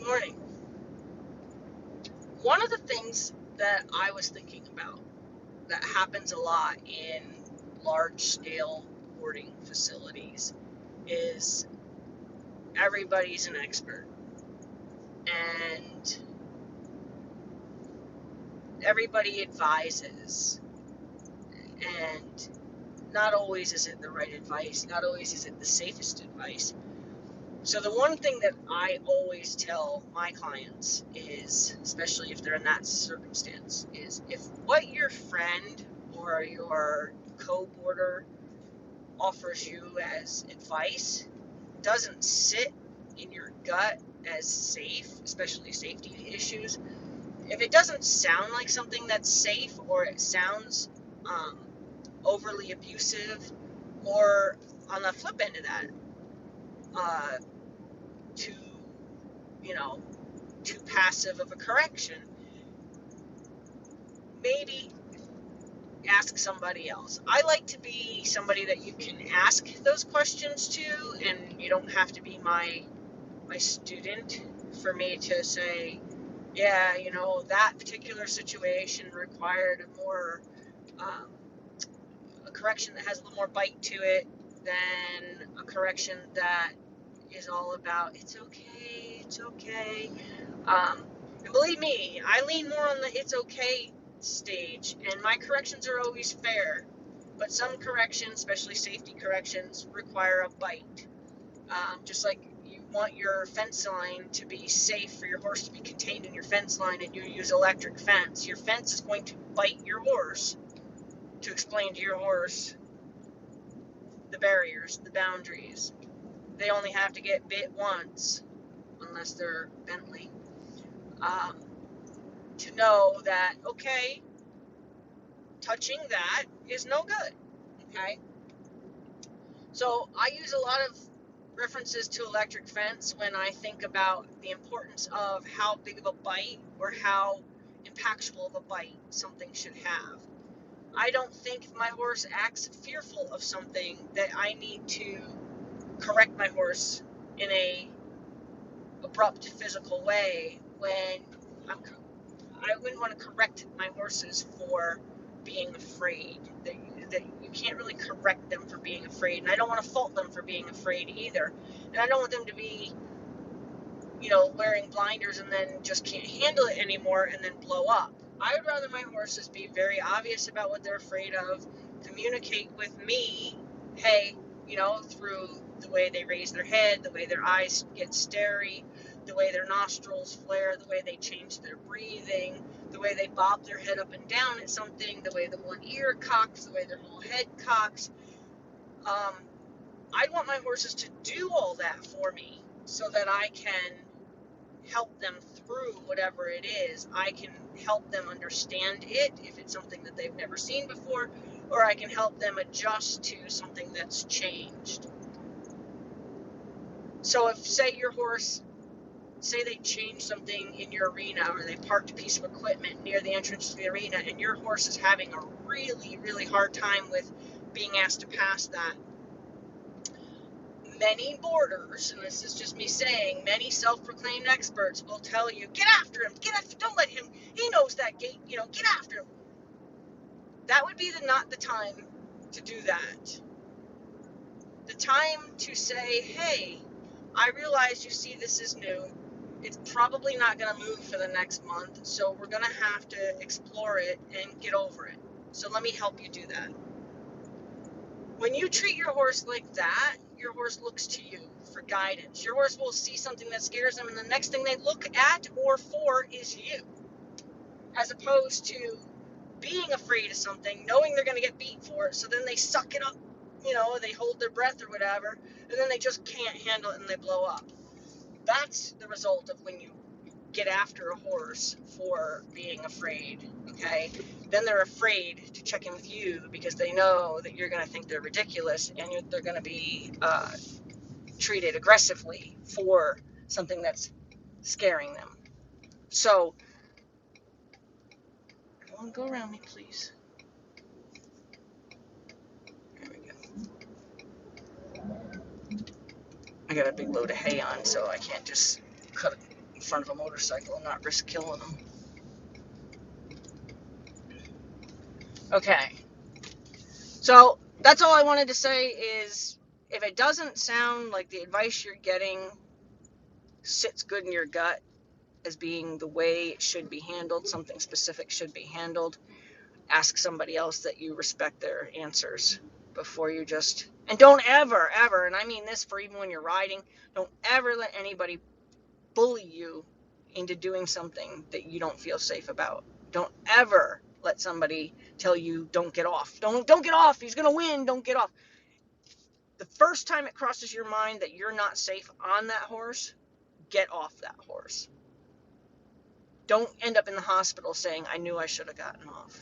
Morning. One of the things that I was thinking about that happens a lot in large scale boarding facilities is everybody's an expert and everybody advises, and not always is it the right advice, not always is it the safest advice. So the one thing that I always tell my clients is, especially if they're in that circumstance, is if what your friend or your co-boarder offers you as advice doesn't sit in your gut as safe, especially safety issues, if it doesn't sound like something that's safe, or it sounds overly abusive, or on the flip end of that, too, too passive of a correction, maybe ask somebody else. I like to be somebody that you can ask those questions to, and you don't have to be my student for me to say, yeah, that particular situation required a correction that has a little more bite to it than a correction that is all about it's okay. And believe me, I lean more on the it's okay stage, and my corrections are always fair. But some corrections, especially safety corrections, require a bite. Just like you want your fence line to be safe for your horse to be contained in your fence line, and you use electric fence, your fence is going to bite your horse to explain to your horse the barriers, the boundaries. They only have to get bit once, unless they're Bentley. To know that, okay, touching that is no good, okay? So I use a lot of references to electric fence when I think about the importance of how big of a bite or how impactful of a bite something should have. I don't think if my horse acts fearful of something that I need to correct my horse in a abrupt physical way when I wouldn't want to correct my horses for being afraid. That you can't really correct them for being afraid, and I don't want to fault them for being afraid either. And I don't want them to be, wearing blinders and then just can't handle it anymore and then blow up. I would rather my horses be very obvious about what they're afraid of, communicate with me, hey, through the way they raise their head, the way their eyes get starey, the way their nostrils flare, the way they change their breathing, the way they bob their head up and down at something, the way the one ear cocks, the way their whole head cocks. I want my horses to do all that for me so that I can help them through whatever it is. I can help them understand it if it's something that they've never seen before, or I can help them adjust to something that's changed. So if, say they change something in your arena, or they parked a piece of equipment near the entrance to the arena, and your horse is having a really, really hard time with being asked to pass that, many boarders, and this is just me saying, many self-proclaimed experts will tell you, get after him, don't let him, he knows that gate, get after him. That would be not the time to do that. The time to say, hey, I realize you see this is new. It's probably not going to move for the next month, so we're going to have to explore it and get over it. So let me help you do that. When you treat your horse like that, your horse looks to you for guidance. Your horse will see something that scares them, and the next thing they look at or for is you. As opposed to being afraid of something, knowing they're going to get beat for it, so then they suck it up, they hold their breath or whatever, and then they just can't handle it and they blow up. That's the result of when you get after a horse for being afraid, okay? Then they're afraid to check in with you because they know that you're going to think they're ridiculous, and they're going to be treated aggressively for something that's scaring them. So, everyone go around me, please. There we go. I got a big load of hay on, so I can't just cut in front of a motorcycle and not risk killing them. Okay. So that's all I wanted to say is if it doesn't sound like the advice you're getting sits good in your gut as being the way it should be handled, something specific should be handled, ask somebody else that you respect their answers before you just, and don't ever, ever, and I mean this for even when you're riding, don't ever let anybody bully you into doing something that you don't feel safe about. Don't ever let somebody tell you don't get off. Don't get off. He's going to win. Don't get off. The first time it crosses your mind that you're not safe on that horse, get off that horse. Don't end up in the hospital saying, I knew I should have gotten off.